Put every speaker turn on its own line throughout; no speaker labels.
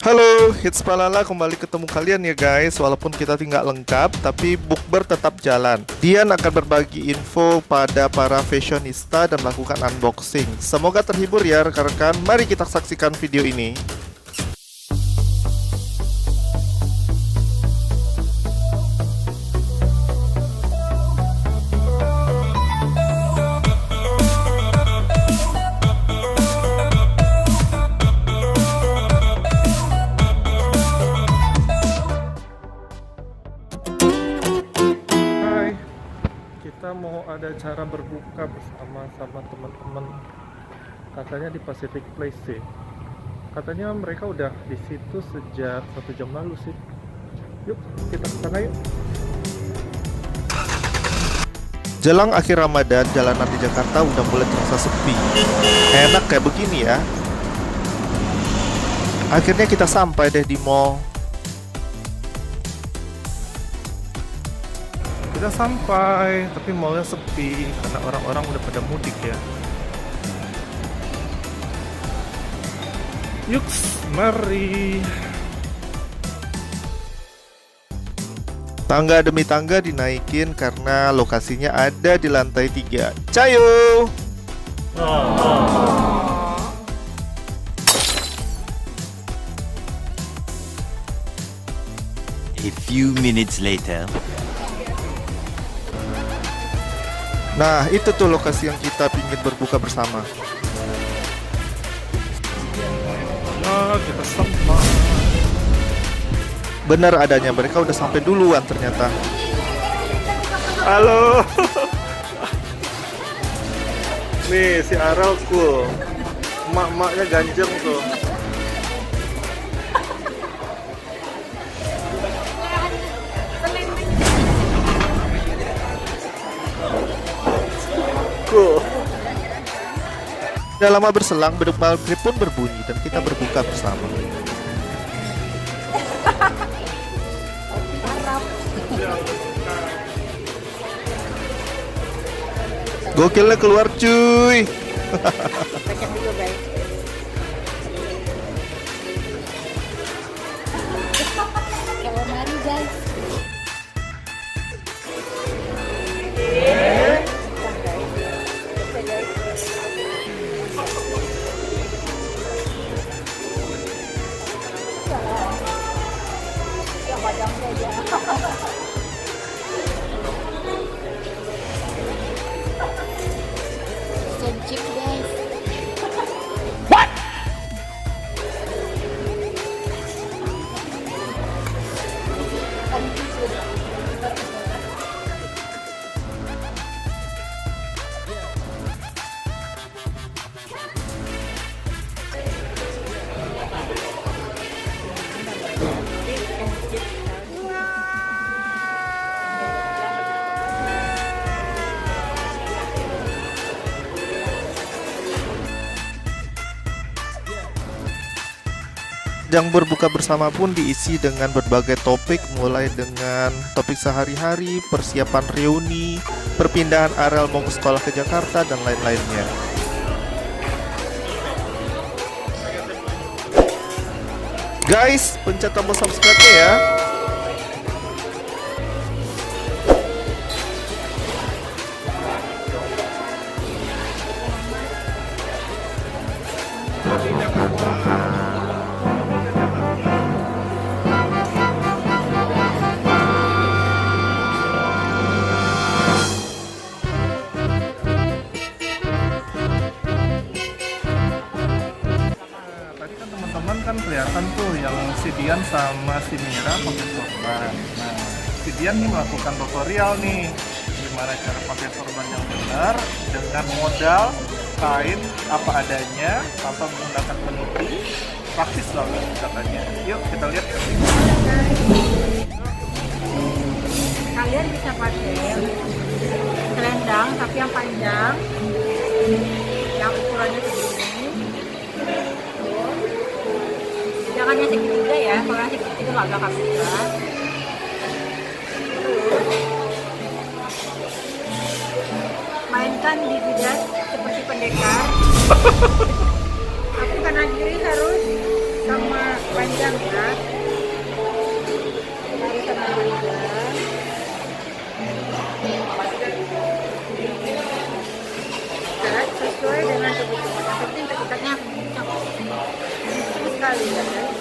Halo, Hits Palala kembali ketemu kalian ya guys. Walaupun kita tidak lengkap, tapi bukber tetap jalan. Dian akan berbagi info pada para fashionista dan melakukan unboxing. Semoga terhibur ya rekan-rekan. Mari kita saksikan video ini. Kita mau ada cara berbuka bersama sama teman-teman, katanya di Pacific Place sih. Katanya mereka udah di situ sejak 1 jam lalu sih. Yuk kita ke sana yuk. Jelang akhir Ramadan, jalanan di Jakarta udah mulai terasa sepi. Enak kayak begini ya. Akhirnya kita sampai deh di mall. Kita sampai, tapi mallnya sepi karena orang-orang udah pada mudik ya. Yuk, mari. Tangga demi tangga dinaikin karena lokasinya ada di lantai 3. Cayo!
A few minutes later.
Nah, itu tuh lokasi yang kita pingin berbuka bersama. Nah, kita sampai. Benar adanya, mereka udah sampai duluan ternyata. Halo. Nih, si Aral cool. Emak-emaknya ganjeng tuh. Tidak lama berselang, beduk maghrib pun berbunyi dan kita berbuka bersama. Gokilnya keluar cuy. Yang berbuka bersama pun diisi dengan berbagai topik, mulai dengan topik sehari-hari, persiapan reuni, perpindahan Arel mau ke sekolah ke Jakarta, dan lain-lainnya. Guys, pencet tombol subscribe-nya ya. Kan kelihatan tuh yang si Dian sama si Mira pakai sorban. Nah, si Dian nih melakukan tutorial nih gimana cara pakai sorban yang benar dengan modal kain apa adanya tanpa menggunakan penutup. Praktis banget katanya. Yuk kita lihat.
Kalian bisa pakai selendang tapi yang panjang, yang ukurannya segini. Jangan yang segitiga ya, kalau yang segitiga nggak bakal bisa. Mainkan di bidas seperti pendekar. Tapi kanan kiri harus sama panjang ya. Barisan panjang. Ikat sesuai dengan kebutuhan. Yang penting ikatnya kencang. Kencang sekali ya guys.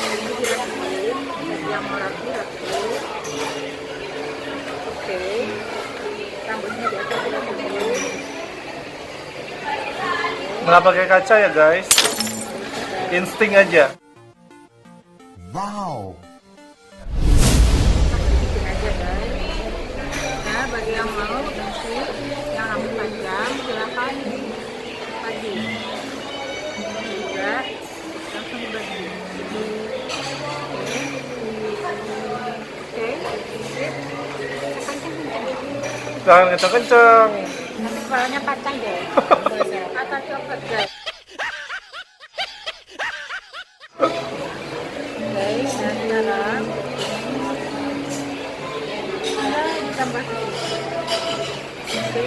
Ini dirapiin, yang mau rapi. Oke. Rambutnya biasa dirapiin.
Nggak pakai kaca ya guys, insting aja.
Wow.
Bikin aja guys. Nah, bagi yang mau nanti yang rambut panjang silakan pagi. Juga langsung dibagi. Oke.
Jangan kenceng-kenceng.
Nanti kepalanya panjang deh. Atau coklat guys. Oke, nah sekarang ditambah sedikit. Oke,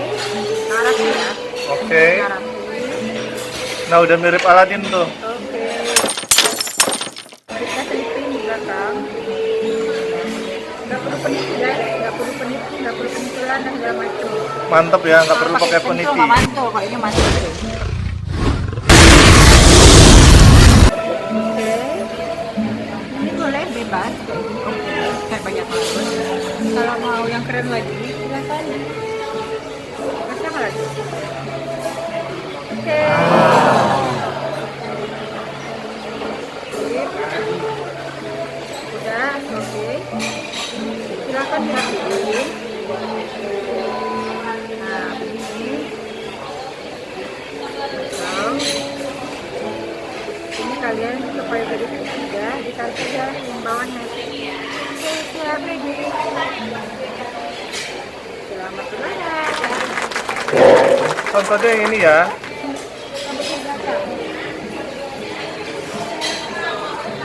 narap ya.
Oke.
Narapin.
Nah udah mirip Aladin tuh.
Oke. Kita selipin di belakang. Nggak perlu peniti guys, nggak perlu peniti, nggak perlu penitilan dan segala macam.
Mantep ya, nggak perlu pakai peniti.
Nggak mantul, kok ini mantul deh. Oke. Ini boleh bebas kayak gini. Oke, kayak banyak banget. Kalau mau yang keren lagi, silakan. Kasih apa lagi? Oke. Udah, oke. Silakan dirapiin. Nah, begini. Nah, ini kalian supaya tadi tidak ditarik aja yang bawahnya. Oke, siap ready. Selamat berlayar.
Contohnya yang ini ya.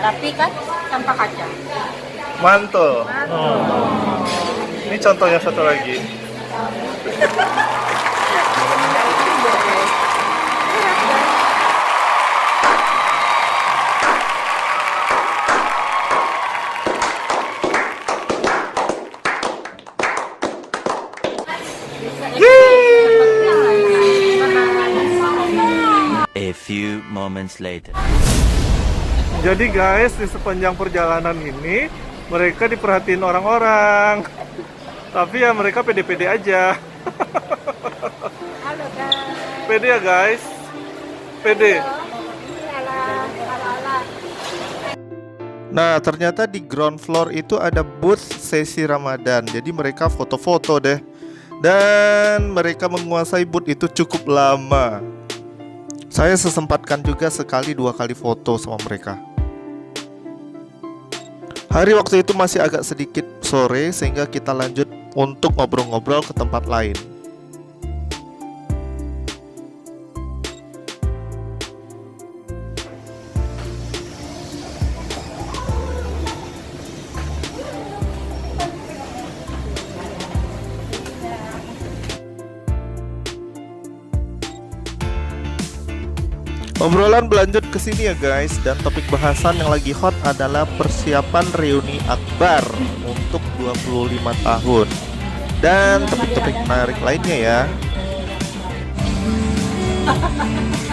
Tapi kan tanpa kaca.
Mantul.
Mantul.
Ini contohnya satu lagi.
A few moments later.
Jadi guys, di sepanjang perjalanan ini mereka diperhatiin orang-orang. Tapi ya mereka pede-pede aja.
Halo guys.
Pede ya guys. Pede. Nah, ternyata di ground floor itu ada booth sesi Ramadan. Jadi mereka foto-foto deh. Dan mereka menguasai booth itu cukup lama. Saya sesempatkan juga sekali dua kali foto sama mereka. Hari waktu itu masih agak sedikit sore sehingga kita lanjut untuk ngobrol-ngobrol ke tempat lain. Obrolan berlanjut ke sini ya guys, dan topik bahasan yang lagi hot adalah persiapan reuni akbar untuk 25 tahun dan topik-topik menarik lainnya ya.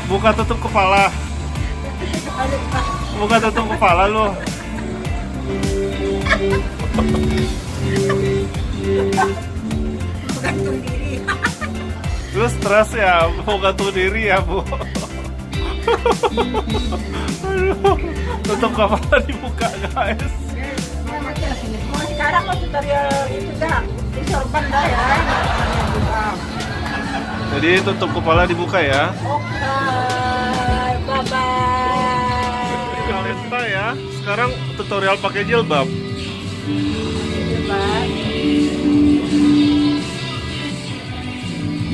Buka tutup kepala. Buka tutup kepala lo. Lu stres ya, mau gantung diri ya bu. Aduh, tutup kepala dibuka guys.
Sekarang kok tutorial itu dah disorban dah ya.
Jadi tutup kepala dibuka ya.
Oke, bye bye.
Kalenta ya. Sekarang tutorial pakai jilbab.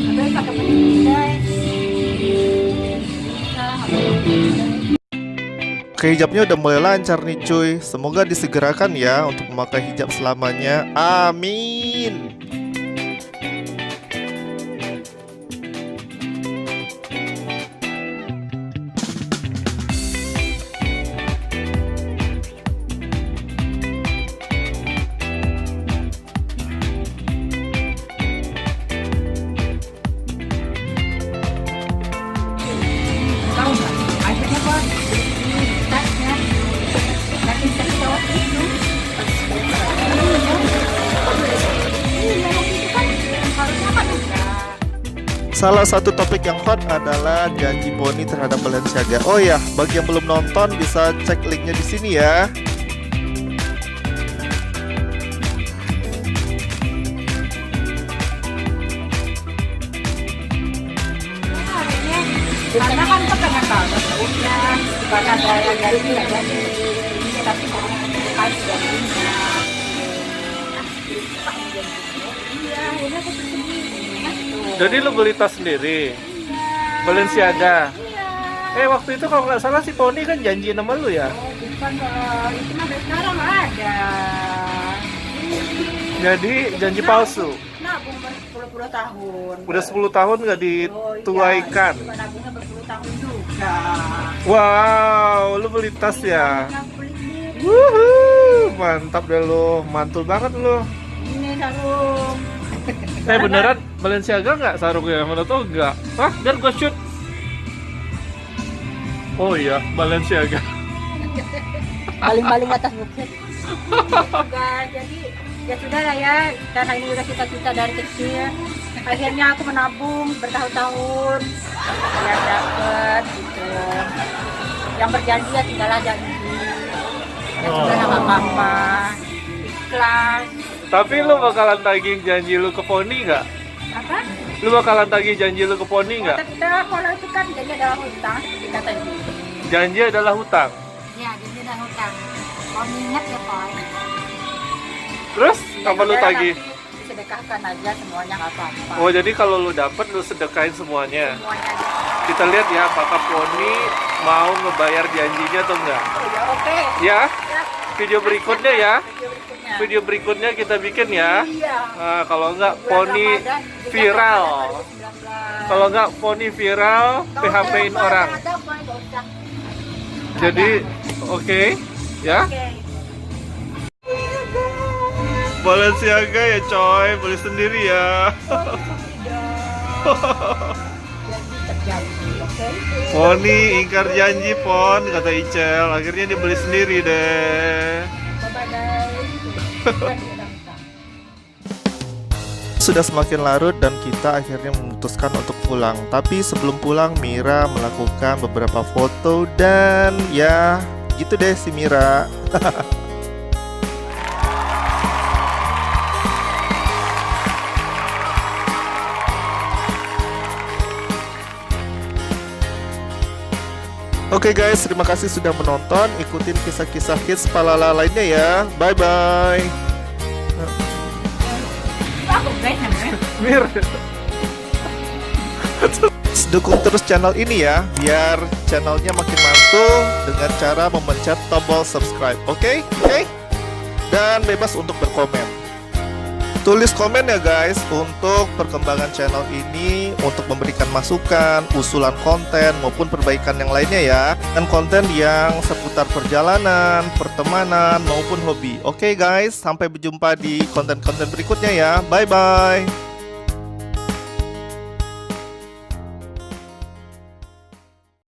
Ada yang pakai peniti guys.
Oke, hijabnya udah mulai lancar nih cuy. Semoga disegerakan ya untuk memakai hijab selamanya. Amin. Salah satu topik yang hot adalah janji Pony terhadap Balenciaga. Oh ya, bagi yang belum nonton bisa cek linknya di sini ya.
Karena kan tuh pengen banget udah karena ada yang dari ya jadi tapi kalau kan jadinya iya ini aku sendiri.
Jadi lu beli tas sendiri? Balenciaga?
Iya.
Waktu itu kalau nggak salah si Pony kan janji sama lu ya?
Bukan kalau itu mah dari sekarang ada.
Jadi janji palsu?
Nabung berpuluh-puluh tahun.
Udah 10 tahun nggak dituaikan?
Oh, iya. Nabungnya berpuluh tahun juga.
Wow, lu beli tas ya?
Yang beli sendiri.
Wuhuu, mantap deh lu, mantul banget lu.
Ini sarung.
Beneran Balenciaga nggak sarungnya? Menurut lo nggak? Hah? Biar gue shoot. Oh iya, Balenciaga.
Baling-baling atas bukit. Enggak, jadi ya sudah lah ya, karena ini udah cita-cita dari kecil. Akhirnya aku menabung bertahun-tahun biar dapet gitu. Yang berjanji ya tinggallah janji. Ya sudah nggak apa-apa. Ikhlas.
Tapi lu bakalan tagih janji lu ke Pony nggak?
Apa?
Lu bakalan tagih janji lu ke Pony nggak?
Tapi kalau itu kan janji adalah hutang seperti kata ibu.
Janji adalah hutang.
Ya, janji adalah hutang. Kalau ingat ya, Pak.
Terus kapan lu tagih?
Sedekahkan aja semuanya nggak apa-apa.
Oh, jadi kalau lu dapet lu sedekahin semuanya.
Semuanya aja.
Kita lihat ya apakah Pony mau ngebayar janjinya atau enggak.
Oh, ya, oke.
Ya,
Ya,
video berikutnya ya.
video berikutnya.
Video berikutnya kita bikin ya.
Iya.
Nah, kalau enggak
Bulan
Pony
Ramadan, juga
viral.
Ramadan 2019.
Kalau enggak Pony viral,
Nggak
PHP-in
usah,
orang.
nggak ada, Pak, nggak usah.
Jadi, oke, ya.
Oke.
Balenciaga ya coy, beli sendiri ya.
Janji terjadi, oke?
Pony ingkar janji Pon, kata Icel. Akhirnya dia beli sendiri deh.
Bye-bye, guys.
Sudah semakin larut dan kita akhirnya memutuskan untuk pulang. Tapi sebelum pulang Mira melakukan beberapa foto dan ya gitu deh si Mira. Oke guys, terima kasih sudah menonton. Ikutin kisah-kisah hits Palala lainnya ya. Bye-bye.
Aku guys namanya.
Mir. Dukung terus channel ini ya, biar channelnya makin mantul dengan cara memencet tombol subscribe. Oke? Dan bebas untuk berkomen. Tulis komen ya guys untuk perkembangan channel ini, untuk memberikan masukan, usulan konten maupun perbaikan yang lainnya ya. Dan konten yang seputar perjalanan, pertemanan maupun hobi. Oke guys, sampai berjumpa di konten-konten berikutnya ya. Bye bye.